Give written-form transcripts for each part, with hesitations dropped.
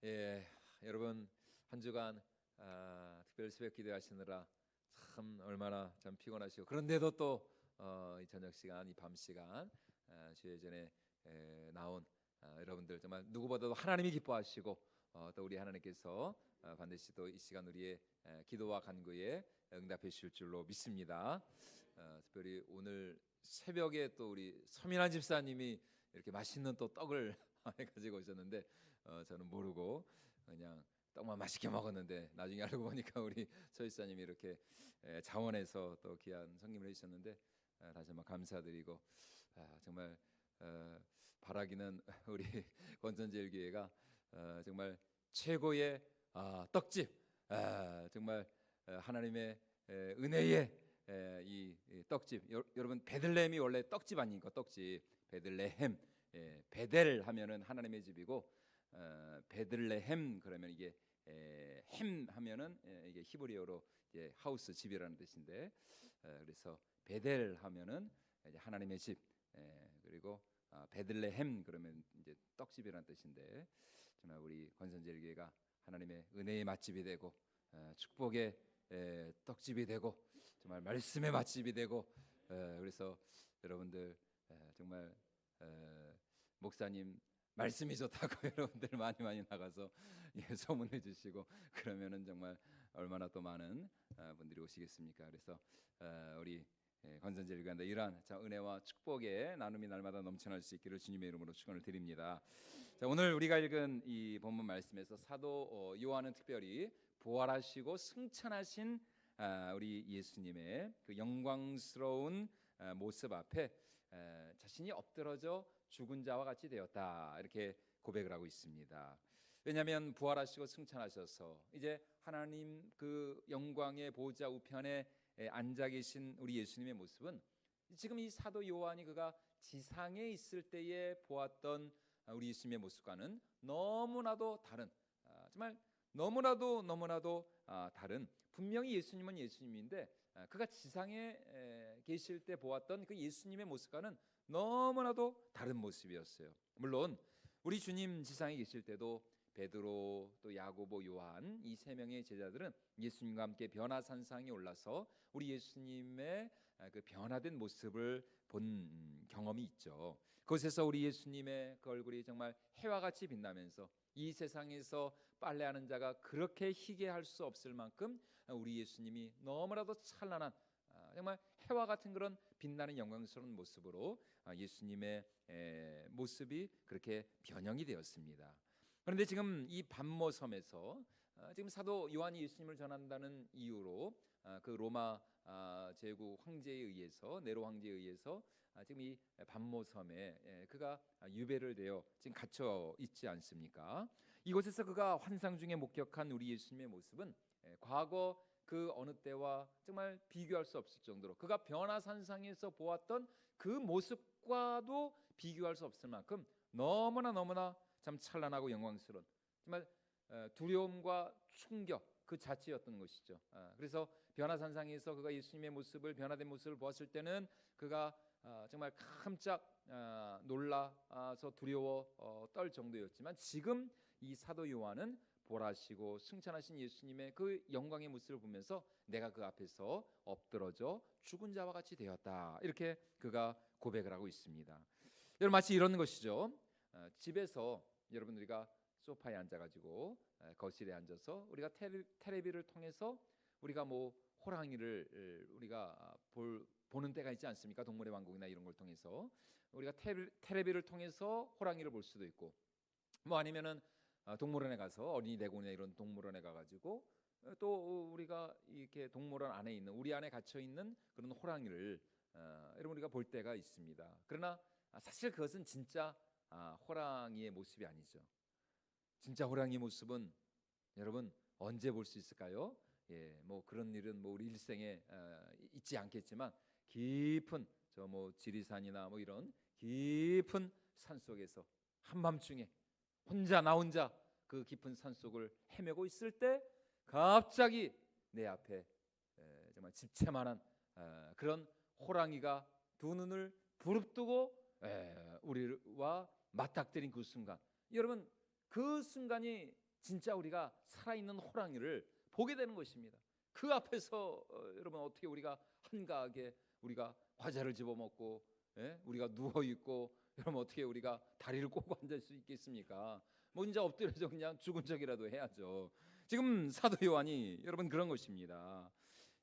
예, 여러분 한 주간 특별 새벽 기도하시느라 참 얼마나 참 피곤하시고, 그런데도 또 이 저녁 시간, 이 밤 시간 주의 전에 나온 여러분들 정말 누구보다도 하나님이 기뻐하시고, 또 우리 하나님께서 반드시 또 이 시간 우리의 기도와 간구에 응답해 주실 줄로 믿습니다. 특별히 오늘 새벽에 또 우리 서민환 집사님이 이렇게 맛있는 또 떡을 가지고 오셨는데, 저는 모르고 그냥 떡만 맛있게 먹었는데, 나중에 알고 보니까 우리 서 집사님이 이렇게 자원해서 또 귀한 성김을 해주셨는데, 다시 한번 감사드리고, 정말 바라기는 우리 권선제일교회가 정말 최고의 떡집, 정말 하나님의 은혜의 이 떡집. 여러분 베들레헴이 원래 떡집 아닙니까? 떡집 베들레헴. 베델 하면은 하나님의 집이고, 베들레헴 그러면 이게 햄 하면은 이게 히브리어로 이제 하우스, 집이라는 뜻인데, 그래서 베델 하면은 이제 하나님의 집, 그리고 베들레헴 그러면 이제 떡집이라는 뜻인데, 정말 우리 권선제일교회가 하나님의 은혜의 맛집이 되고, 축복의 떡집이 되고, 정말 말씀의 맛집이 되고, 그래서 여러분들 정말 목사님 말씀이 좋다고 여러분들 많이 나가서 소문해 주시고, 그러면은 정말 얼마나 또 많은 분들이 오시겠습니까? 그래서 우리 권선제일교회 이러한 은혜와 축복의 나눔이 날마다 넘쳐날 수 있기를 주님의 이름으로 축원을 드립니다. 자, 오늘 우리가 읽은 이 본문 말씀에서 사도 요한은 특별히 부활하시고 승천하신 우리 예수님의 그 영광스러운 모습 앞에 자신이 엎드러져 죽은 자와 같이 되었다, 이렇게 고백을 하고 있습니다. 왜냐하면 부활하시고 승천하셔서 이제 하나님 그 영광의 보좌 우편에 앉아 계신 우리 예수님의 모습은, 지금 이 사도 요한이 그가 지상에 있을 때에 보았던 우리 예수님의 모습과는 너무나도 다른, 정말 너무나도 다른, 분명히 예수님은 예수님인데 그가 지상에 계실 때 보았던 그 예수님의 모습과는 너무나도 다른 모습이었어요. 물론 우리 주님 지상에 계실 때도 베드로, 또 야고보, 요한 이 세 명의 제자들은 예수님과 함께 변화산상에 올라서 우리 예수님의 그 변화된 모습을 본 경험이 있죠. 그곳에서 우리 예수님의 그 얼굴이 정말 해와 같이 빛나면서 이 세상에서 빨래하는 자가 그렇게 희게 할 수 없을 만큼 우리 예수님이 너무나도 찬란한, 정말 해와 같은 그런 빛나는 영광스러운 모습으로 예수님의 모습이 그렇게 변형이 되었습니다. 그런데 지금 이 반모섬에서 지금 사도 요한이 예수님을 전한다는 이유로 그 로마 제국 황제에 의해서, 네로 황제에 의해서 지금 이 반모섬에 그가 유배를 되어 지금 갇혀 있지 않습니까? 이곳에서 그가 환상 중에 목격한 우리 예수님의 모습은 과거 그 어느 때와 정말 비교할 수 없을 정도로, 그가 변화산상에서 보았던 그 모습과도 비교할 수 없을 만큼 너무나 참 찬란하고 영광스러운, 정말 두려움과 충격 그 자체였던 것이죠. 그래서 변화산상에서 그가 예수님의 모습을, 변화된 모습을 보았을 때는 그가 정말 깜짝 놀라서 두려워 떨 정도였지만, 지금 이 사도 요한은 보라시고 승천하신 예수님의 그 영광의 모습을 보면서 내가 그 앞에서 엎드러져 죽은 자와 같이 되었다, 이렇게 그가 고백을 하고 있습니다. 여러분, 마치 이런 것이죠. 집에서 여러분 우리가 소파에 앉아가지고 거실에 앉아서 우리가 테레비를 통해서 우리가 뭐 호랑이를 우리가 보는 때가 있지 않습니까? 동물의 왕국이나 이런 걸 통해서 우리가 테레비를 통해서 호랑이를 볼 수도 있고, 뭐 아니면은 동물원에 가서, 어린이 대공원이나 이런 동물원에 가가지고 또 우리가 이렇게 동물원 안에 있는, 우리 안에 갇혀 있는 그런 호랑이를 여러분 우리가 볼 때가 있습니다. 그러나 사실 그것은 진짜 호랑이의 모습이 아니죠. 진짜 호랑이의 모습은 여러분 언제 볼 수 있을까요? 뭐 그런 일은 뭐 우리 일생에 있지 않겠지만, 깊은 저 뭐 지리산이나 뭐 이런 깊은 산 속에서 한밤중에 나 혼자 그 깊은 산 속을 헤매고 있을 때 갑자기 내 앞에 정말 집채만한 그런 호랑이가 두 눈을 부릅뜨고 우리와 맞닥뜨린 그 순간, 여러분 그 순간이 진짜 우리가 살아있는 호랑이를 보게 되는 것입니다. 그 앞에서 여러분 어떻게 우리가 한가하게 우리가 과자를 집어먹고 우리가 누워있고 여러분 어떻게 우리가 다리를 꼬고 앉을 수 있겠습니까? 뭐 이제 엎드려서 그냥 죽은 척이라도 해야죠. 지금 사도 요한이 여러분 그런 것입니다.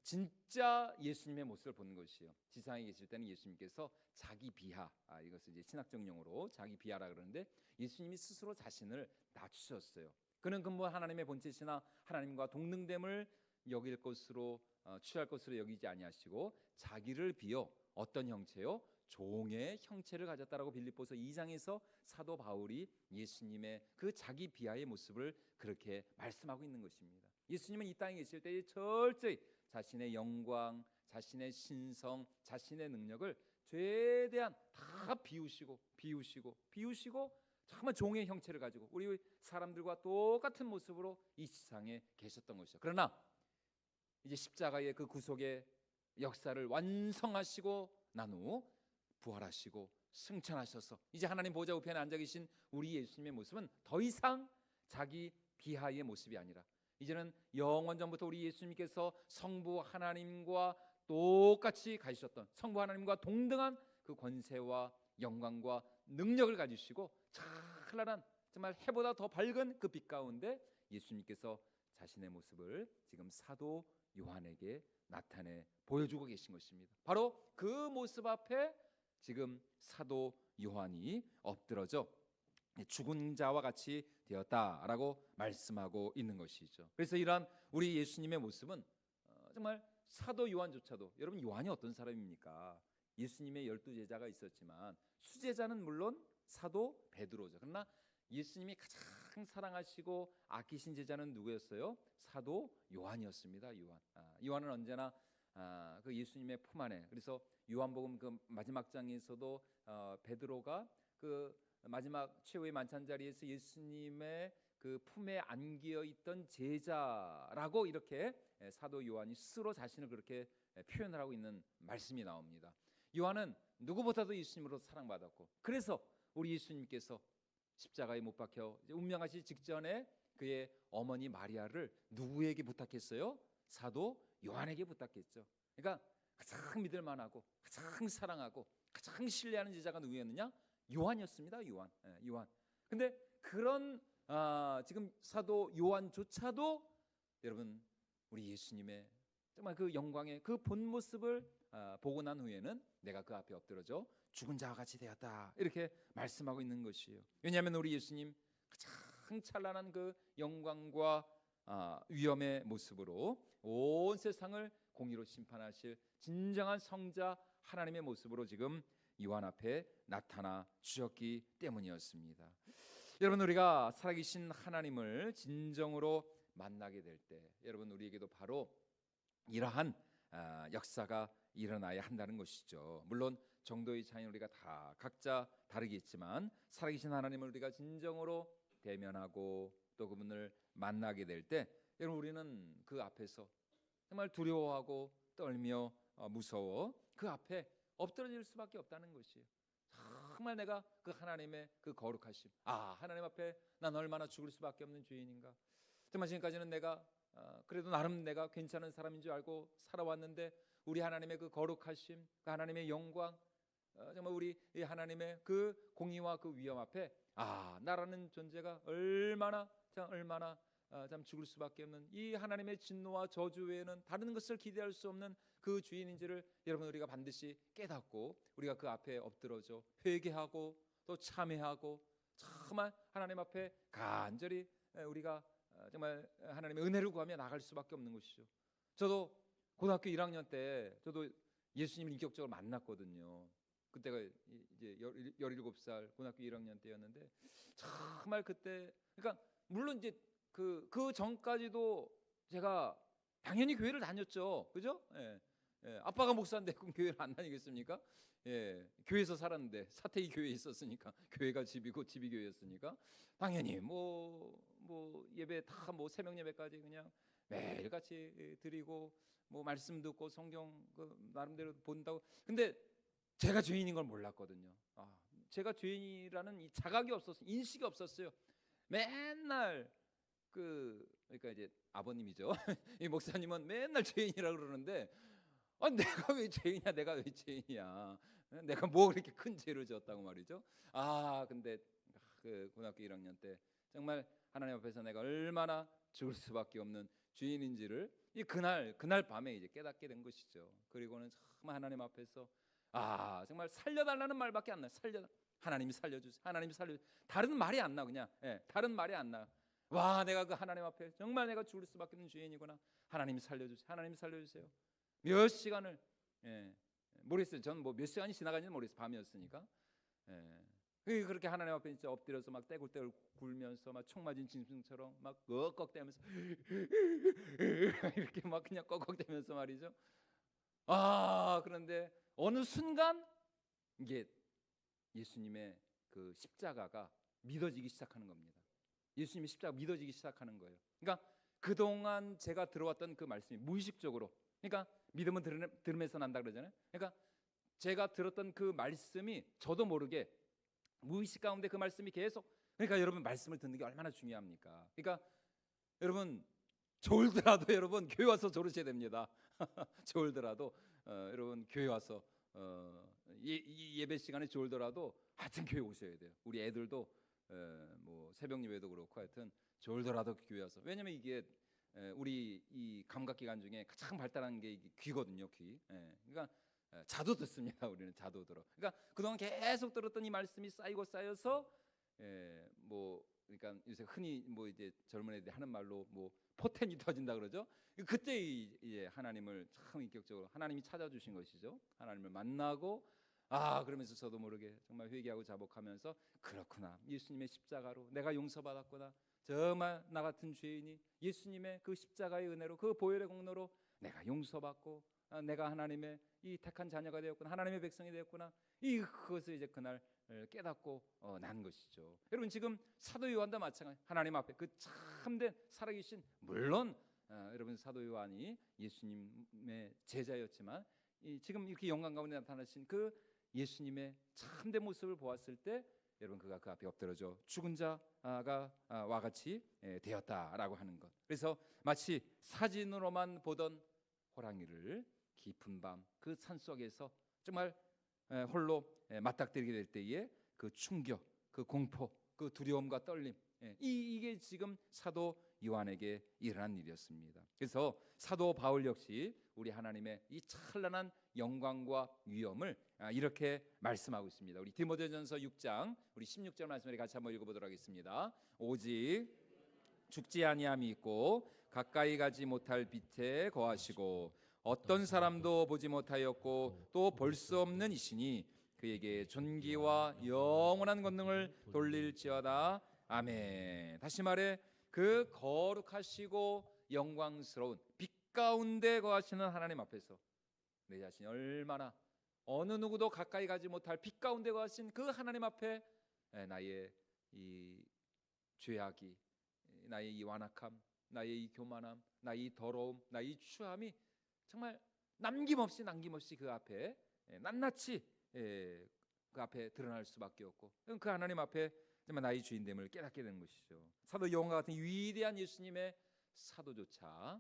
진짜 예수님의 모습을 보는 것이요. 지상에 계실 때는 예수님께서 자기 비하, 이것을 이제 신학적 용어로 자기 비하라 그러는데 예수님이 스스로 자신을 낮추셨어요. 그는 근본 하나님의 본체시나 하나님과 동등됨을 여길 것으로 취할 것으로 여기지 아니하시고 자기를 비어 어떤 형체요? 종의 형체를 가졌다라고 빌립보서 2장에서 사도 바울이 예수님의 그 자기 비하의 모습을 그렇게 말씀하고 있는 것입니다. 예수님은 이 땅에 계실 때에 철저히 자신의 영광, 자신의 신성, 자신의 능력을 최대한 다 비우시고 정말 종의 형체를 가지고 우리 사람들과 똑같은 모습으로 이 세상에 계셨던 것이죠. 그러나 이제 십자가의 그 구속의 역사를 완성하시고 난 후 부활하시고 승천하셔서 이제 하나님 보좌 우편에 앉아 계신 우리 예수님의 모습은 더 이상 자기 비하의 모습이 아니라 이제는 영원 전부터 우리 예수님께서 성부 하나님과 똑같이 가지셨던 성부 하나님과 동등한 그 권세와 영광과 능력을 가지시고 찬란한 정말 해보다 더 밝은 그 빛 가운데 예수님께서 자신의 모습을 지금 사도 요한에게 나타내 보여주고 계신 것입니다. 바로 그 모습 앞에 지금 사도 요한이 엎드러져 죽은 자와 같이 되었다라고 말씀하고 있는 것이죠. 그래서 이러한 우리 예수님의 모습은 정말 사도 요한조차도 여러분 요한이 어떤 사람입니까? 예수님의 12제자가 있었지만 수제자는 물론 사도 베드로죠. 그러나 예수님이 가장 사랑하시고 아끼신 제자는 누구였어요? 사도 요한이었습니다. 요한은 언제나 그 예수님의 품 안에, 그래서 요한복음 그 마지막 장에서도 베드로가 그 마지막 최후의 만찬 자리에서 예수님의 그 품에 안기어 있던 제자라고 이렇게 사도 요한이 스스로 자신을 그렇게 표현을 하고 있는 말씀이 나옵니다. 요한은 누구보다도 예수님으로 사랑받았고, 그래서 우리 예수님께서 십자가에 못 박혀 운명하시기 직전에 그의 어머니 마리아를 누구에게 부탁했어요? 사도 요한에게 부탁했죠. 그러니까 가장 믿을 만하고 가장 사랑하고 가장 신뢰하는 제자가 누구였느냐? 요한이었습니다. 요한. 근데 그런 지금 사도 요한조차도 여러분 우리 예수님의 정말 그 영광의 그 본 모습을 보고 난 후에는 내가 그 앞에 엎드러져 죽은 자와 같이 되었다 이렇게 말씀하고 있는 것이에요. 왜냐하면 우리 예수님 가장 찬란한 그 영광과 위엄의 모습으로 온 세상을 공의로 심판하실 진정한 성자 하나님의 모습으로 지금 요한 앞에 나타나 주셨기 때문이었습니다. 여러분 우리가 살아계신 하나님을 진정으로 만나게 될 때 여러분 우리에게도 바로 이러한 역사가 일어나야 한다는 것이죠. 물론 정도의 차이는 우리가 다 각자 다르겠지만 살아계신 하나님을 우리가 진정으로 대면하고 또 그분을 만나게 될 때 여러분 우리는 그 앞에서 정말 두려워하고 떨며 무서워 그 앞에 엎드러질 수밖에 없다는 것이에요. 정말 내가 그 하나님의 그 거룩하심, 하나님 앞에 난 얼마나 죽을 수밖에 없는 죄인인가. 정말 지금까지는 내가 그래도 나름 내가 괜찮은 사람인 줄 알고 살아왔는데 우리 하나님의 그 거룩하심, 그 하나님의 영광, 정말 우리 하나님의 그 공의와 그 위엄 앞에 나라는 존재가 얼마나 참 죽을 수밖에 없는 이 하나님의 진노와 저주 외에는 다른 것을 기대할 수 없는 그 주인인지를 여러분 우리가 반드시 깨닫고 우리가 그 앞에 엎드러져 회개하고 또 참회하고 정말 하나님 앞에 간절히 우리가 정말 하나님의 은혜를 구하며 나갈 수밖에 없는 것이죠. 저도 고등학교 1학년 때 저도 예수님을 인격적으로 만났거든요. 그때가 이제 17살 고등학교 1학년 때였는데 정말 그때 그러니까 물론 이제 그 전까지도 제가 당연히 교회를 다녔죠. 그죠? 아빠가 목사인데 그럼 교회를 안 다니겠습니까? 교회에서 살았는데 사택이 교회에 있었으니까 교회가 집이고 집이 교회였으니까 당연히 뭐 예배 다 뭐 새벽 예배까지 그냥 매일 같이 드리고 뭐 말씀 듣고 성경 그 나름대로 본다고. 근데 제가 죄인인 걸 몰랐거든요. 제가 죄인이라는 이 자각이 없었어요. 인식이 없었어요. 맨날 그러니까 이제 아버님이죠. 이 목사님은 맨날 죄인이라 그러는데, 내가 왜 죄인이야? 내가 왜 죄인이야? 내가 뭐 그렇게 큰 죄를 지었다고 말이죠. 근데 그 고등학교 1학년 때 정말 하나님 앞에서 내가 얼마나 죽을 수밖에 없는 죄인인지를 이 그날 밤에 이제 깨닫게 된 것이죠. 그리고는 정말 하나님 앞에서 정말 살려달라는 말밖에 안 나요. 하나님이 살려주세요. 하나님이 살려주세요. 다른 말이 안 나. 그냥 다른 말이 안 나. 와, 내가 그 하나님 앞에 정말 내가 죽을 수밖에 없는 죄인이구나. 하나님이 살려주세요. 하나님이 살려주세요. 몇 시간을 모르겠어요. 저는 뭐 몇 시간이 지나간지는 모르겠어요. 밤이었으니까. 그렇게 하나님 앞에 진짜 엎드려서 막 떼굴떼굴 굴면서 막 총 맞은 짐승처럼 막 꺽꺽대면서 이렇게 막 그냥 꺽꺽대면서 말이죠. 그런데 어느 순간 이게 예수님의 그 십자가가 믿어지기 시작하는 겁니다. 예수님의 십자가 믿어지기 시작하는 거예요. 그러니까 그동안 제가 들어왔던 그 말씀이 무의식적으로, 그러니까 믿음은 들음에서 난다 그러잖아요. 그러니까 제가 들었던 그 말씀이 저도 모르게 무의식 가운데 그 말씀이 계속, 그러니까 여러분 말씀을 듣는 게 얼마나 중요합니까? 그러니까 여러분 졸더라도 여러분 교회 와서 졸으셔야 됩니다. 졸더라도 여러분 교회 와서 예배 시간에 졸더라도 하여튼 교회 오셔야 돼요. 우리 애들도 뭐 새벽 예배도 그렇고 하여튼 졸더라도 교회 와서, 왜냐면 이게 우리 이 감각 기관 중에 가장 발달한 게 귀거든요. 귀. 그러니까 자도 듣습니다. 우리는 자도 들어. 그러니까 그동안 계속 들었던 이 말씀이 쌓이고 쌓여서 뭐 그러니까 요새 흔히 뭐 이제 젊은 애들이 하는 말로 뭐 포텐이 터진다 그러죠. 그때 이제 하나님을 참 인격적으로 하나님이 찾아주신 것이죠. 하나님을 만나고 그러면서 저도 모르게 정말 회개하고 자복하면서, 그렇구나, 예수님의 십자가로 내가 용서받았구나. 정말 나 같은 죄인이 예수님의 그 십자가의 은혜로, 그 보혈의 공로로 내가 용서받고 내가 하나님의 이 택한 자녀가 되었구나, 하나님의 백성이 되었구나. 그것을 이제 그날 깨닫고 난 것이죠. 여러분 지금 사도 요한도 마찬가지. 하나님 앞에 그 참된 살아계신, 물론 여러분 사도 요한이 예수님의 제자였지만 지금 이렇게 영광 가운데 나타나신 그 예수님의 참된 모습을 보았을 때 여러분 그가 그 앞에 엎드려져 죽은 자가 와 같이 되었다라고 하는 것. 그래서 마치 사진으로만 보던 호랑이를 깊은 밤 그 산속에서 정말 홀로 맞닥뜨리게 될 때에 그 충격, 그 공포, 그 두려움과 떨림, 이게 지금 사도 요한에게 일어난 일이었습니다. 그래서 사도 바울 역시 우리 하나님의 이 찬란한 영광과 위엄을 이렇게 말씀하고 있습니다. 우리 디모데전서 6장 우리 16절 말씀을 같이 한번 읽어보도록 하겠습니다. 오직 죽지 아니함이 있고 가까이 가지 못할 빛에 거하시고 어떤 사람도 보지 못하였고 또 볼 수 없는 이시니 그에게 존귀와 영원한 권능을 돌릴지어다. 아멘. 다시 말해 그 거룩하시고 영광스러운 빛 가운데 거하시는 하나님 앞에서 내 자신이 얼마나 어느 누구도 가까이 가지 못할 빛 가운데 거하신 그 하나님 앞에 나의 이 죄악이, 나의 이 완악함, 나의 이 교만함, 나의 이 더러움, 나의 이 추함이 정말 남김없이 그 앞에 낱낱이 그 앞에 드러날 수밖에 없고, 그 하나님 앞에 정말 나의 주인됨을 깨닫게 되는 것이죠. 사도 요한과 같은 위대한 예수님의 사도조차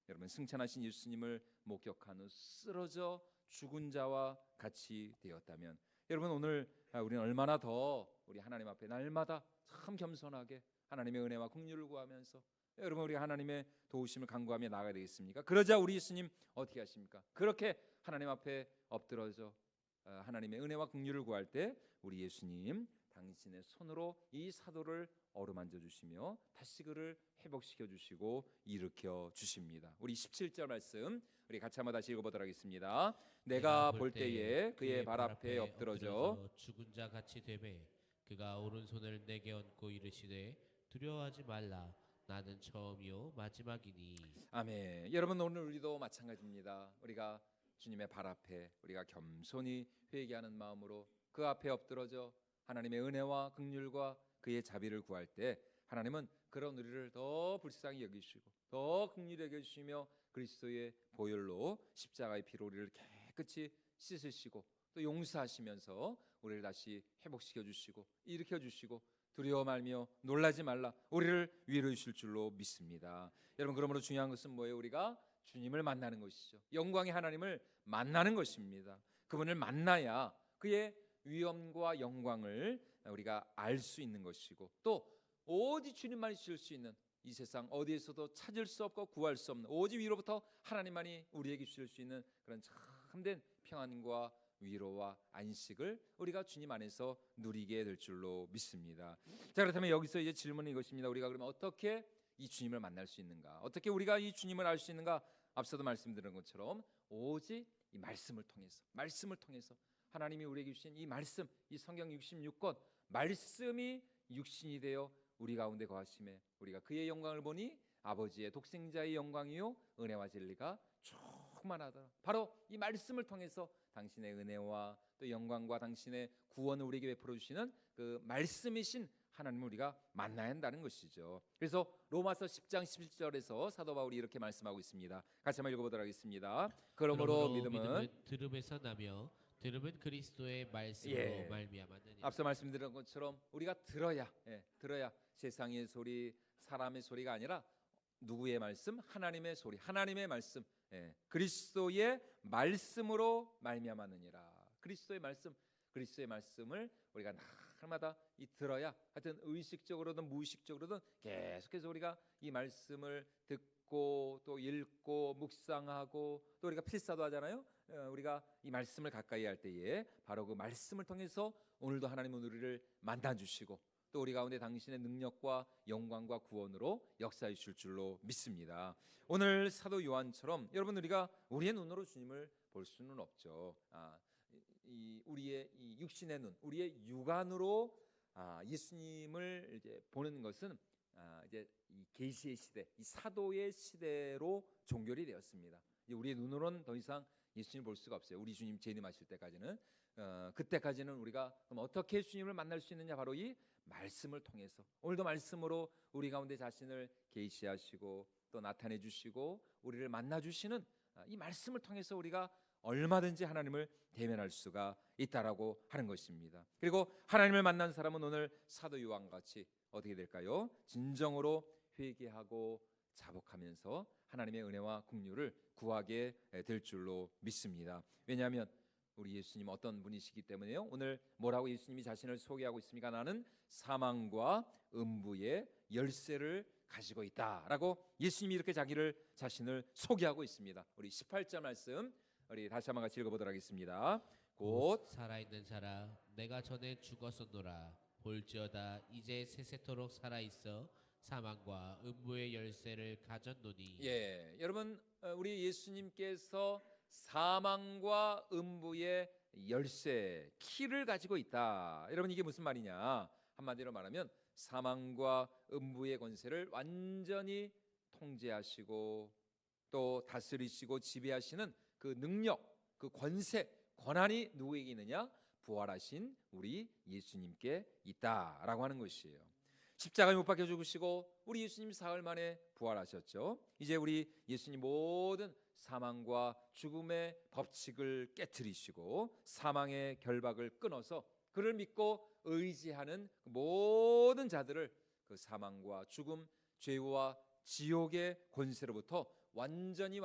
여러분 승천하신 예수님을 목격한 후 쓰러져 죽은 자와 같이 되었다면, 여러분 오늘 우리는 얼마나 더 우리 하나님 앞에 날마다 참 겸손하게 하나님의 은혜와 긍휼을 구하면서 여러분 우리 하나님의 도우심을 간구하며 나아가야 되겠습니까? 그러자 우리 예수님 어떻게 하십니까? 그렇게 하나님 앞에 엎드러져 하나님의 은혜와 긍휼을 구할 때 우리 예수님 당신의 손으로 이 사도를 어루만져 주시며 다시 그를 회복시켜 주시고 일으켜 주십니다. 우리 17절 말씀 우리 같이 한번 다시 읽어보도록 하겠습니다. 내가 볼 때에 그의 발 앞에 엎드러져 죽은 자 같이 되매 그가 오른손을 내게 얹고 이르시되 두려워하지 말라 나는 처음이요 마지막이니. 아멘. 여러분 오늘 우리도 마찬가지입니다. 우리가 주님의 발 앞에 우리가 겸손히 회개하는 마음으로 그 앞에 엎드러져 하나님의 은혜와 긍휼과 그의 자비를 구할 때 하나님은 그런 우리를 더 불쌍히 여기시고 더 긍휼히 여겨주시며 그리스도의 보혈로 십자가의 피로 우리를 깨끗이 씻으시고 또 용서하시면서 우리를 다시 회복시켜 주시고 일으켜 주시고 두려워 말며 놀라지 말라. 우리를 위로해 주실 줄로 믿습니다. 여러분, 그러므로 중요한 것은 뭐예요? 우리가 주님을 만나는 것이죠. 영광의 하나님을 만나는 것입니다. 그분을 만나야 그의 위엄과 영광을 우리가 알 수 있는 것이고, 또 오직 주님만이 주실 수 있는, 이 세상 어디에서도 찾을 수 없고 구할 수 없는 오직 위로부터 하나님만이 우리에게 주실 수 있는 그런 참된 평안과 위로와 안식을 우리가 주님 안에서 누리게 될 줄로 믿습니다. 자, 그렇다면 여기서 이제 질문은 이것입니다. 우리가 그러면 어떻게 이 주님을 만날 수 있는가? 어떻게 우리가 이 주님을 알 수 있는가? 앞서도 말씀드린 것처럼 오직 이 말씀을 통해서 하나님이 우리에게 주신 이 말씀, 이 성경 66권 말씀이 육신이 되어 우리 가운데 거하심에 우리가 그의 영광을 보니 아버지의 독생자의 영광이요 은혜와 진리가 충만하더라. 바로 이 말씀을 통해서 당신의 은혜와 또 영광과 당신의 구원을 우리에게 베풀어 주시는 그 말씀이신 하나님을 우리가 만나야 한다는 것이죠. 그래서 로마서 10장 11절에서 사도 바울이 이렇게 말씀하고 있습니다. 같이 한번 읽어보도록 하겠습니다. 그러므로 믿음은 들음에서 나며 들음은 그리스도의 말씀으로 예. 말미암았느니라. 앞서 말씀드린 것처럼 우리가 들어야 세상의 소리, 사람의 소리가 아니라 누구의 말씀? 하나님의 소리, 하나님의 말씀, 그리스도의 말씀으로 말미암았느니라. 그리스도의 말씀을 우리가 날마다 이 들어야, 하여튼 의식적으로든 무의식적으로든 계속해서 우리가 이 말씀을 듣고 또 읽고 묵상하고 또 우리가 필사도 하잖아요. 우리가 이 말씀을 가까이 할 때에 바로 그 말씀을 통해서 오늘도 하나님은 우리를 만나 주시고 또 우리 가운데 당신의 능력과 영광과 구원으로 역사해 주실 줄로 믿습니다. 오늘 사도 요한처럼 여러분, 우리가 우리의 눈으로 주님을 볼 수는 없죠. 우리의 이 육신의 눈, 우리의 육안으로 예수님을 이제 보는 것은 이제 이 계시의 시대, 이 사도의 시대로 종결이 되었습니다. 이제 우리의 눈으로는 더 이상 예수님을 볼 수가 없어요. 우리 주님 재림하실 때까지는. 그때까지는 우리가 그럼 어떻게 주님을 만날 수 있느냐? 바로 이 말씀을 통해서, 오늘도 말씀으로 우리 가운데 자신을 계시하시고 또 나타내 주시고 우리를 만나 주시는 이 말씀을 통해서 우리가 얼마든지 하나님을 대면할 수가 있다라고 하는 것입니다. 그리고 하나님을 만난 사람은 오늘 사도 요한 같이 어떻게 될까요? 진정으로 회개하고 자복하면서 하나님의 은혜와 긍휼을 구하게 될 줄로 믿습니다. 왜냐하면 우리 예수님 어떤 분이시기 때문에요. 오늘 뭐라고 예수님이 자신을 소개하고 있습니까? 나는 사망과 음부의 열쇠를 가지고 있다라고 예수님이 이렇게 자신을 소개하고 있습니다. 우리 18절 말씀 우리 다시 한번 같이 읽어보도록 하겠습니다. 곧 살아있는 자라 내가 전에 죽었었노라. 볼지어다 이제 세세토록 살아있어 사망과 음부의 열쇠를 가졌노니. 여러분, 우리 예수님께서 사망과 음부의 열쇠, 키를 가지고 있다. 여러분, 이게 무슨 말이냐? 한마디로 말하면 사망과 음부의 권세를 완전히 통제하시고 또 다스리시고 지배하시는 그 능력, 그 권세, 권한이 누구에게 있느냐? 부활하신 우리 예수님께 있다라고 하는 것이에요. 십자가에 못 박혀 죽으시고 우리 예수님 사흘 만에 부활하셨죠. 이제 우리 예수님 모든 사망과 죽음의 법칙을 깨트리시고 사망의 결박을 끊어서 그를 믿고 의지하는 모든 자들을 그 사망과 죽음, 죄와 지옥의 권세로부터 완전히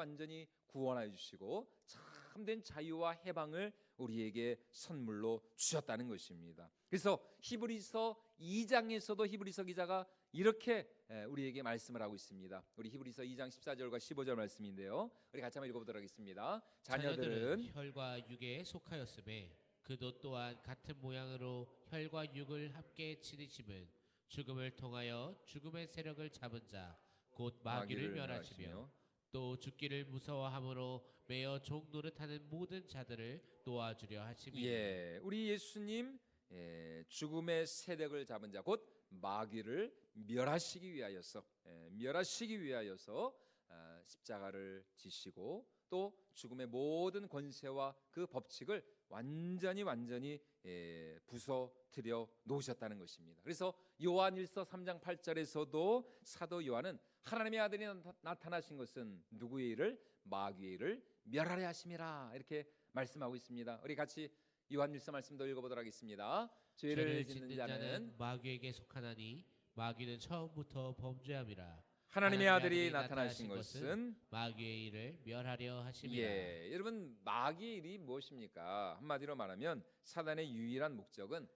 구원하여 주시고 참된 자유와 해방을 우리에게 선물로 주셨다는 것입니다. 그래서 히브리서 2장에서도 히브리서 기자가 이렇게 우리에게 말씀을 하고 있습니다. 우리 히브리서 2장 14절과 15절 말씀인데요. 우리 같이 한번 읽어보도록 하겠습니다. 자녀들은 혈과 육에 속하였음에 그도 또한 같은 모양으로 혈과 육을 함께 치르심은 죽음을 통하여 죽음의 세력을 잡은 자 곧 마귀를 멸하시며 또 죽기를 무서워함으로 매어 종 노릇하는 모든 자들을 놓아주려 하심이니. 우리 예수님 죽음의 세력을 잡은 자 곧 마귀를 멸하시기 위하여서 십자가를 지시고 또 죽음의 모든 권세와 그 법칙을 완전히 부서뜨려 놓으셨다는 것입니다. 그래서 요한일서 3장 8절에서도 사도 요한은 하나님의 아들이 나타나신 것은 누구의 일을? 마귀의 일을 멸하려 하심이라 이렇게 말씀하고 있습니다. 우리 같이 요한일서 말씀도 읽어보도록 하겠습니다. 죄를 짓는 자는 마귀에게 속하나니 마귀는 처음부터 범죄함이라. 하나님의 아들이 나타나신 것은 마귀의 일을 멸하려 하심이라. 예, 여러분 마귀의 일이 무엇입니까? 한마디로 말하면 사단의 유일한 목적은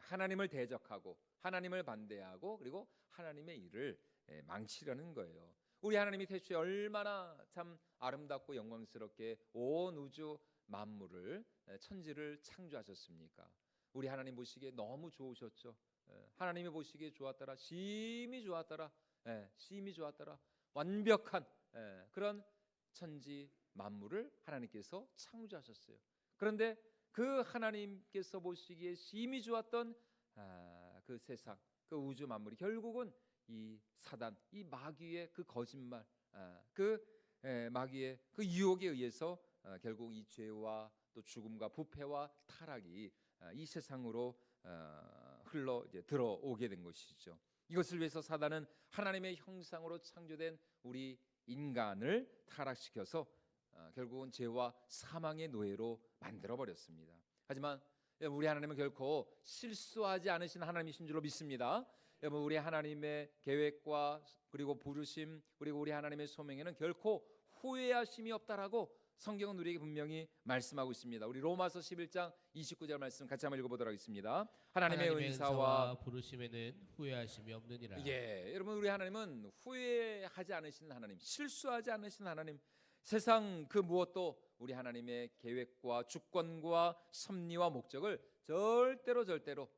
하나님을 대적하고 하나님을 반대하고 그리고 하나님의 일을 망치려는 거예요. 우리 하나님이 태초에 얼마나 참 아름답고 영광스럽게 온 우주 만물을 천지를 창조하셨습니까? 우리 하나님 보시기에 너무 좋으셨죠. 하나님이 보시기에 좋았더라, 심히 좋았더라, 심히 좋았더라. 완벽한 그런 천지 만물을 하나님께서 창조하셨어요. 그런데 그 하나님께서 보시기에 심히 좋았던 그 세상, 그 우주 만물이 결국은 이 사단, 이 마귀의 그 거짓말, 마귀의 그 유혹에 의해서 결국 이 죄와 또 죽음과 부패와 타락이 이 세상으로 흘러 이제 들어오게 된 것이죠. 이것을 위해서 사단은 하나님의 형상으로 창조된 우리 인간을 타락시켜서 결국은 죄와 사망의 노예로 만들어 버렸습니다. 하지만 우리 하나님은 결코 실수하지 않으신 하나님이신 줄로 믿습니다. 여러분, 우리 하나님의 계획과 그리고 부르심 그리고 우리 하나님의 소명에는 결코 후회하심이 없다라고 성경은 우리에게 분명히 말씀하고 있습니다. 우리 로마서 11장 29절 말씀 같이 한번 읽어보도록 하겠습니다. 하나님의 은사와 부르심에는 후회하심이 없느니라. 예, 여러분 우리 하나님은 후회하지 않으신 하나님, 실수하지 않으신 하나님, 세상 그 무엇도 우리 하나님의 계획과 주권과 섭리와 목적을 절대로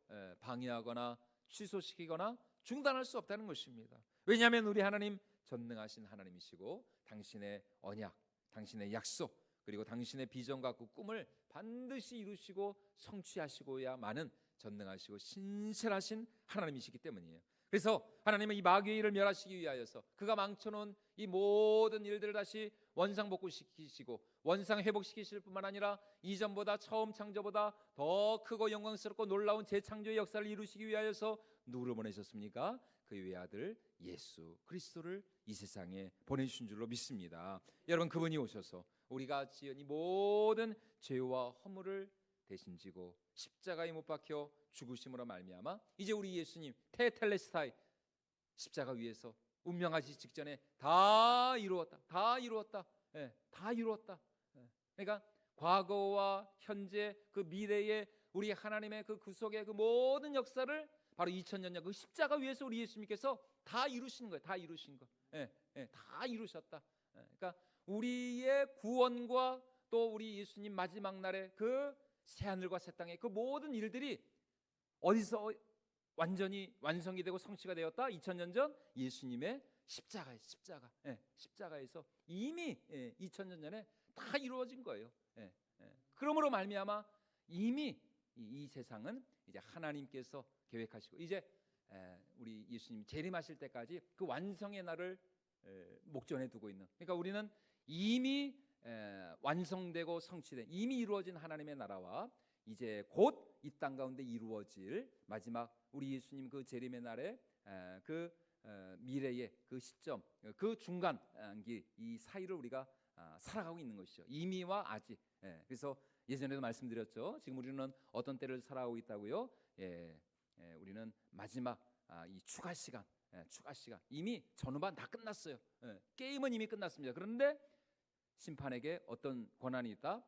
방해하거나 취소시키거나 중단할 수 없다는 것입니다. 왜냐하면 우리 하나님 전능하신 하나님이시고 당신의 언약, 당신의 약속 그리고 당신의 비전과 그 꿈을 반드시 이루시고 성취하시고야만은 전능하시고 신실하신 하나님이시기 때문이에요. 그래서 하나님은 이 마귀의 일을 멸하시기 위하여서 그가 망쳐놓은 이 모든 일들을 다시 원상복구시키시고 원상회복시키실 뿐만 아니라 이전보다 처음 창조보다 더 크고 영광스럽고 놀라운 재창조의 역사를 이루시기 위하여서 누구를 보내셨습니까? 그 외아들 예수 그리스도를 이 세상에 보내주신 줄로 믿습니다. 여러분, 그분이 오셔서 우리가 지은 이 모든 죄와 허물을 대신 지고 십자가에 못 박혀 죽으심으로 말미암아 이제 우리 예수님 테텔레스타이 십자가 위에서 운명하시기 직전에 다 이루었다, 다 이루었다, 다 이루었다. 그러니까 과거와 현재 그 미래의 우리 하나님의 그 구속의 그 모든 역사를 바로 2000년 전 그 십자가 위에서 우리 예수님께서 다 이루신 거예요. 다 이루신 거. 다 이루셨다. 그러니까 우리의 구원과 또 우리 예수님 마지막 날에 그 새하늘과 새 땅의 그 모든 일들이 어디서 완전히 완성이 되고 성취가 되었다? 2000년 전 예수님의 십자가에서 이미 2000년 전에 다 이루어진 거예요. 그러므로 말미암아 이미 이 세상은 이제 하나님께서 계획하시고 이제 우리 예수님 재림하실 때까지 그 완성의 날을 목전에 두고 있는, 그러니까 우리는 이미 완성되고 성취된 이미 이루어진 하나님의 나라와 이제 곧 이 땅 가운데 이루어질 마지막 우리 예수님 그 재림의 날에 그 미래의 그 시점, 그 중간기 이 사이를 우리가 살아가고 있는 것이죠. 이미와 아직. 그래서 예전에도 말씀드렸죠. 지금 우리는 어떤 때를 살아가고 있다고요? 우리는 마지막 이 추가 시간 이미 전후반 다 끝났어요. 게임은 이미 끝났습니다. 그런데 심판에게 어떤 권한이 있다?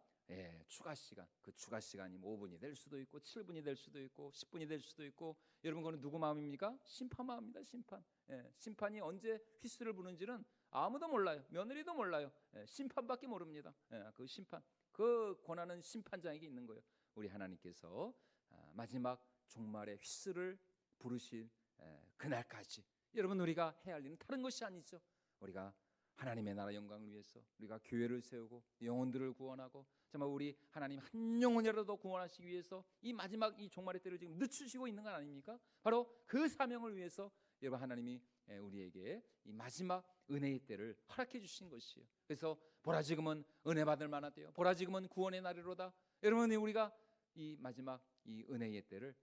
추가 시간. 그 추가 시간이 5분이 될 수도 있고 7분이 될 수도 있고 10분이 될 수도 있고, 여러분 그건 누구 마음입니까? 심판 마음입니다. 심판. 심판이 언제 휘슬을 부는지는 아무도 몰라요. 며느리도 몰라요. 심판밖에 모릅니다. 그 심판, 그 권한은 심판장에게 있는 거예요. 우리 하나님께서 마지막 종말의 휘슬을 부르실 그날까지 여러분 우리가 해야 할 일은 다른 것이 아니죠. 우리가 하나님의 나라 영광을 위해서 우리가 교회를 세우고 영혼들을 구원하고 정말 우리 하나님 한 영혼이라도 구원하시기 위해서 이 마지막 이 종말의 때를 지금 늦추시고 있는 건 아닙니까? 바로 그 사명을 위해서 여러분 하나님이 우리에게 이 마지막 은혜의 때를 허락해 주신 것이에요. 그래서 보라 지금은 은혜 받을 만하대요. 보라 지금은 구원의 날이로다. 여러분 우리가 이 마지막 이 은혜의 때를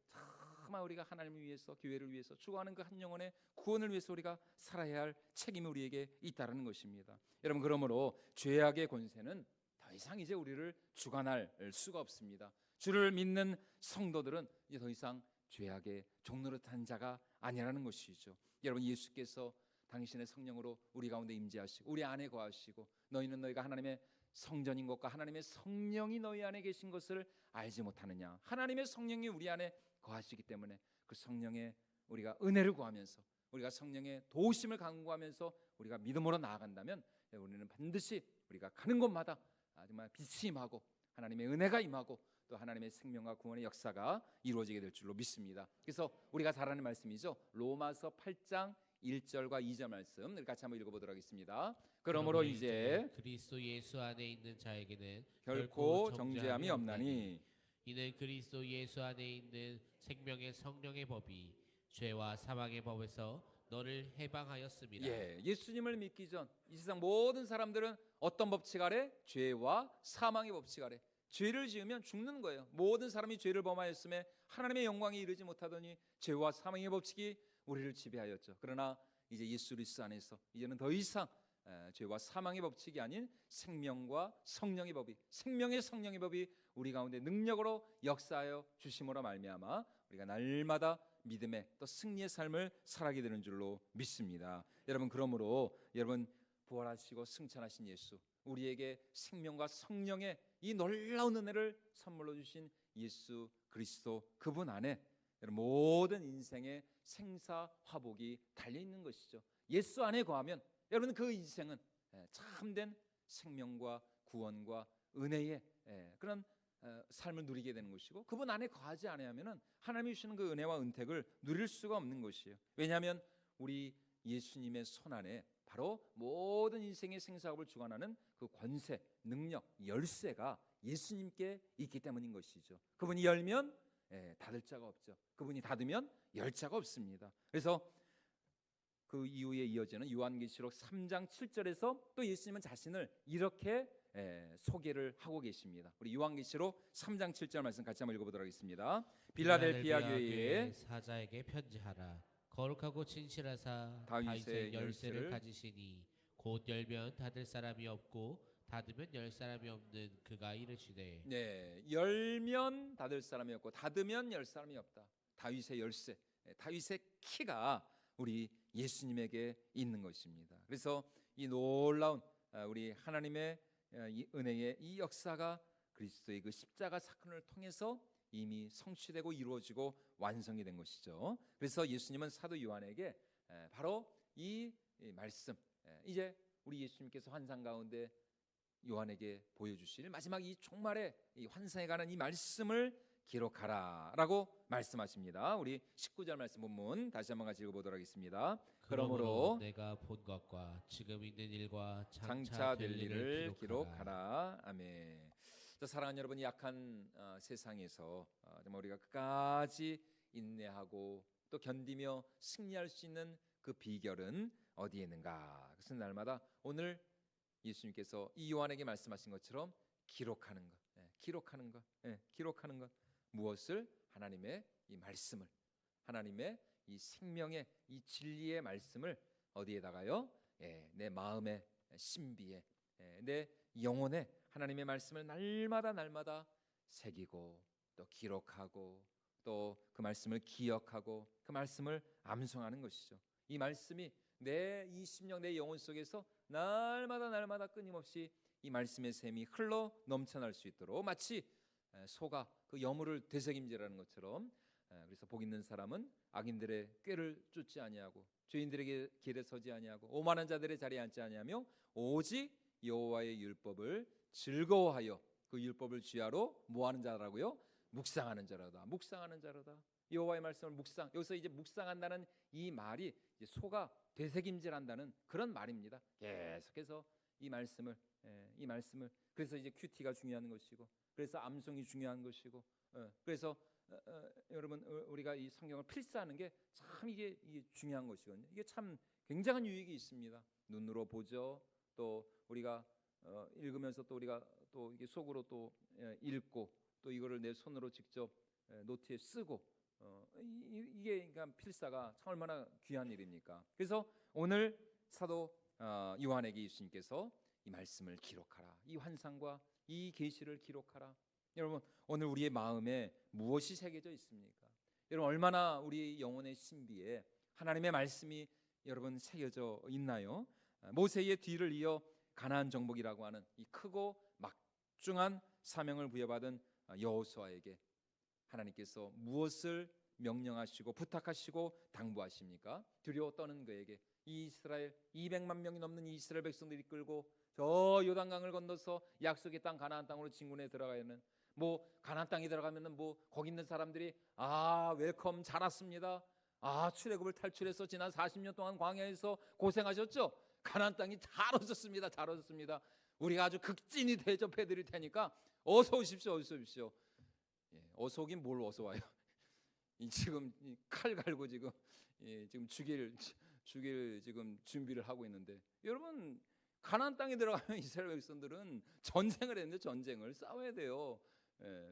정말 우리가 하나님을 위해서 교회를 위해서 추구하는 그 한 영혼의 구원을 위해서 우리가 살아야 할 책임이 우리에게 있다는 것입니다. 여러분 그러므로 죄악의 권세는 더 이상 이제 우리를 주관할 수가 없습니다. 주를 믿는 성도들은 이제 더 이상 죄악의 종노릇한 자가 아니라는 것이죠. 여러분, 예수께서 당신의 성령으로 우리 가운데 임재하시고 우리 안에 거하시고 너희는 너희가 하나님의 성전인 것과 하나님의 성령이 너희 안에 계신 것을 알지 못하느냐. 하나님의 성령이 우리 안에 거하시기 때문에 그 성령의 우리가 은혜를 구하면서 우리가 성령의 도우심을 간구하면서 우리가 믿음으로 나아간다면 우리는 반드시 우리가 가는 곳마다 정말 빛이 임하고 하나님의 은혜가 임하고 또 하나님의 생명과 구원의 역사가 이루어지게 될 줄로 믿습니다. 그래서 우리가 잘 아는 말씀이죠. 로마서 8장 1절과 2절 말씀 우리 같이 한번 읽어보도록 하겠습니다. 그러므로 이제 그리스도 예수 안에 있는 자에게는 결코 정죄함이 없나니 이는 그리스도 예수 안에 있는 생명의 성령의 법이 죄와 사망의 법에서 너를 해방하였습니다. 예수님을 믿기 전 이 세상 모든 사람들은 어떤 법칙 아래? 죄와 사망의 법칙 아래. 죄를 지으면 죽는 거예요. 모든 사람이 죄를 범하였음에 하나님의 영광에 이르지 못하더니 죄와 사망의 법칙이 우리를 지배하였죠. 그러나 이제 예수 그리스도 안에서 이제는 더 이상 죄와 사망의 법칙이 아닌 생명과 성령의 법이, 생명의 성령의 법이 우리 가운데 능력으로 역사하여 주심으로 말미암아 우리가 날마다 믿음의 또 승리의 삶을 살아가게 되는 줄로 믿습니다. 여러분, 그러므로 여러분 부활하시고 승천하신 예수, 우리에게 생명과 성령의 이 놀라운 은혜를 선물로 주신 예수 그리스도 그분 안에 모든 인생의 생사화복이 달려 있는 것이죠. 예수 안에 거하면 여러분 그 인생은 참된 생명과 구원과 은혜의 그런 삶을 누리게 되는 것이고, 그분 안에 거하지 않으면은 하나님이 주시는 그 은혜와 은택을 누릴 수가 없는 것이에요. 왜냐하면 우리 예수님의 손 안에 바로 모든 인생의 생사업을 주관하는 그 권세, 능력, 열쇠가 예수님께 있기 때문인 것이죠. 그분이 열면 닫을 자가 없죠. 그분이 닫으면 열 자가 없습니다. 그래서 그 이후에 이어지는 요한계시록 3장 7절에서 또 예수님은 자신을 이렇게 소개를 하고 계십니다. 우리 요한계시록 3장 7절 말씀 같이 한번 읽어보도록 하겠습니다. 빌라델피아 교회의 사자에게 편지하라. 거룩하고 진실하사 다윗의 열쇠를 가지시니 곧 열면 닫을 사람이 없고 닫으면 열 사람이 없는 그가 이르시되, 열면 닫을 사람이 없고 닫으면 열 사람이 없다. 다윗의 열쇠, 다윗의 키가 우리 예수님에게 있는 것입니다. 그래서 이 놀라운 우리 하나님의 이 은혜의 이 역사가 그리스도의 그 십자가 사건을 통해서 이미 성취되고 이루어지고 완성이 된 것이죠. 그래서 예수님은 사도 요한에게 바로 이 말씀, 이제 우리 예수님께서 환상 가운데 요한에게 보여주실 마지막 이 종말의 이 환상에 관한 이 말씀을 기록하라라고 말씀하십니다. 우리 19절 말씀 본문 다시 한번 같이 읽어보도록 하겠습니다. 그러므로 내가 본 것과 지금 있는 일과 장차 될 일을 기록하라. 아멘. 자, 사랑하는 여러분, 약한 세상에서 정말 우리가 끝까지 인내하고 또 견디며 승리할 수 있는 그 비결은 어디에 있는가? 그것은 날마다 오늘 예수님께서 이 요한에게 말씀하신 것처럼 기록하는 것, 기록하는 것. 무엇을? 하나님의 이 말씀을, 하나님의 이 생명의 이 진리의 말씀을 어디에다가요? 내 마음의 신비에, 내 영혼에 하나님의 말씀을 날마다 새기고 또 기록하고 또 그 말씀을 기억하고 그 말씀을 암송하는 것이죠. 이 말씀이 내 이 심령, 내 영혼 속에서 날마다 끊임없이 이 말씀의 샘이 흘러 넘쳐날 수 있도록, 마치 소가 그 여물을 되새김질하는 것처럼, 그래서 복 있는 사람은 악인들의 꾀를 쫓지 아니하고 죄인들에게 길에 서지 아니하고 오만한 자들의 자리에 앉지 아니하며 오직 여호와의 율법을 즐거워하여 그 율법을 쥐하로 뭐하는 자라고요? 묵상하는 자라다. 여호와의 말씀을 묵상. 여기서 이제 묵상한다는 이 말이 이제 소가 되새김질한다는 그런 말입니다. 계속해서 이 말씀을 그래서 이제 큐티가 중요한 것이고, 그래서 암송이 중요한 것이고, 그래서 여러분 우리가 이 성경을 필사하는 게 참 이게 중요한 것이거든요. 이게 참 굉장한 유익이 있습니다. 눈으로 보죠. 또 우리가 읽으면서 또 우리가 또 이게 속으로 또 읽고 또 이거를 내 손으로 직접 노트에 쓰고, 이게 그러니까 필사가 참 얼마나 귀한 일입니까? 그래서 오늘 사도 요한에게 예수님께서 이 말씀을 기록하라, 이 환상과 이 계시를 기록하라. 여러분, 오늘 우리의 마음에 무엇이 새겨져 있습니까? 여러분 얼마나 우리 영혼의 신비에 하나님의 말씀이 여러분 새겨져 있나요? 모세의 뒤를 이어 가나안 정복이라고 하는 이 크고 막중한 사명을 부여받은 여호수아에게 하나님께서 무엇을 명령하시고 부탁하시고 당부하십니까? 두려워 떠는 그에게 이 이스라엘 200만 명이 넘는 이 이스라엘 백성들이 이끌고 저 요단강을 건너서 약속의 땅 가나안 땅으로 진군에 들어가야는 뭐 가나안 땅에 들어가면은 뭐 거기 있는 사람들이 웰컴 잘 왔습니다. 출애굽을 탈출해서 지난 40년 동안 광야에서 고생하셨죠? 가나안 땅이 잘 오셨습니다. 잘 오셨습니다. 우리가 아주 극진히 대접해 드릴 테니까 어서 오십시오. 어서 오십시오. 어서 오긴 뭘 어서 와요. 지금 칼 갈고 지금 지금 죽일 지금 준비를 하고 있는데 여러분 가나안 땅에 들어가면 이스라엘 백성들은 전쟁을 했는데 전쟁을 싸워야 돼요.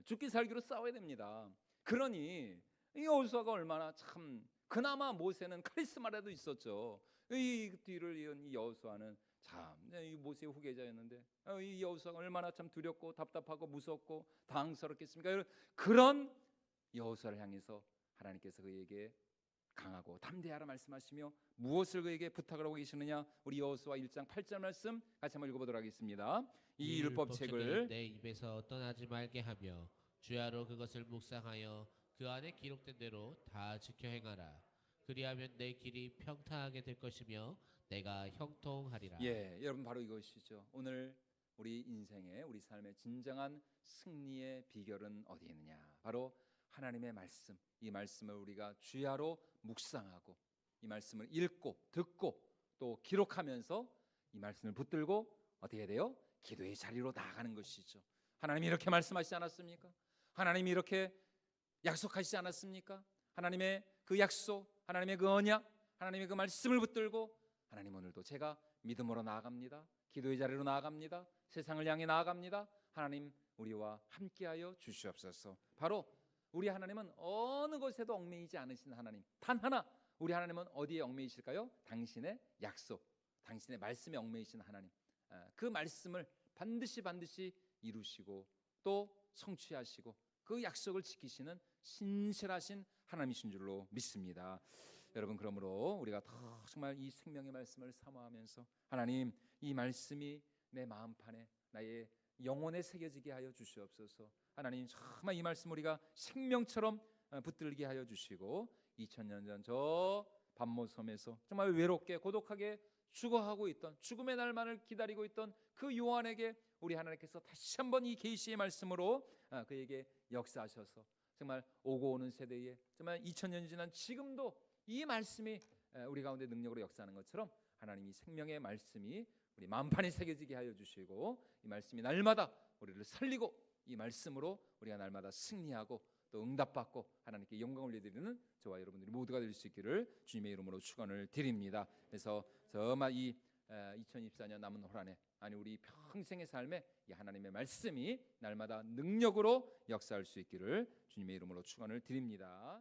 죽기 살기로 싸워야 됩니다. 그러니 이 여호수아가 얼마나 참 그나마 모세는 카리스마라도 있었죠. 이 뒤를 이은 이 여호수아는 참 이 모세의 후계자였는데 이 여호수아가 얼마나 참 두렵고 답답하고 무섭고 당황스럽겠습니까? 그런 여호수아를 향해서 하나님께서 그에게 강하고 담대하라 말씀하시며 무엇을 그에게 부탁을 하고 계시느냐? 우리 여호수아 1장 8절 말씀 같이 한번 읽어보도록 하겠습니다. 이 율법책을 내 입에서 떠나지 말게 하며 주야로 그것을 묵상하여 그 안에 기록된 대로 다 지켜 행하라. 그리하면 내 길이 평탄하게 될 것이며 내가 형통하리라. 여러분 바로 이것이죠. 오늘 우리 인생의 우리 삶의 진정한 승리의 비결은 어디에 있느냐? 바로 하나님의 말씀. 이 말씀을 우리가 주야로 묵상하고 이 말씀을 읽고 듣고 또 기록하면서 이 말씀을 붙들고 어떻게 해야 돼요? 기도의 자리로 나아가는 것이죠. 하나님이 이렇게 말씀하시지 않았습니까? 하나님이 이렇게 약속하시지 않았습니까? 하나님의 그 약속, 하나님의 그 언약, 하나님의 그 말씀을 붙들고 하나님 오늘도 제가 믿음으로 나아갑니다. 기도의 자리로 나아갑니다. 세상을 향해 나아갑니다. 하나님 우리와 함께하여 주시옵소서. 바로 우리 하나님은 어느 것에도 얽매이지 않으신 하나님. 단 하나 우리 하나님은 어디에 얽매이실까요? 당신의 약속, 당신의 말씀에 얽매이신 하나님. 그 말씀을 반드시 이루시고 또 성취하시고 그 약속을 지키시는 신실하신 하나님이신 줄로 믿습니다. 여러분 그러므로 우리가 더 정말 이 생명의 말씀을 사모하면서 하나님 이 말씀이 내 마음판에 나의 영혼에 새겨지게 하여 주시옵소서. 하나님 정말 이 말씀 우리가 생명처럼 붙들게 하여 주시고 2000년 전 저 반모섬에서 정말 외롭게 고독하게 죽어가고 있던 죽음의 날만을 기다리고 있던 그 요한에게 우리 하나님께서 다시 한번 이 계시의 말씀으로 그에게 역사하셔서 정말 오고 오는 세대에 정말 2000년이 지난 지금도 이 말씀이 우리 가운데 능력으로 역사하는 것처럼 하나님 이 생명의 말씀이 우리 마음판에 새겨지게 하여 주시고 이 말씀이 날마다 우리를 살리고 이 말씀으로 우리가 날마다 승리하고 또 응답받고 하나님께 영광을 올려드리는 저와 여러분들이 모두가 될 수 있기를 주님의 이름으로 축원을 드립니다. 그래서 정말 이 2024년 남은 올 한 해 아니 우리 평생의 삶에 이 하나님의 말씀이 날마다 능력으로 역사할 수 있기를 주님의 이름으로 축원을 드립니다.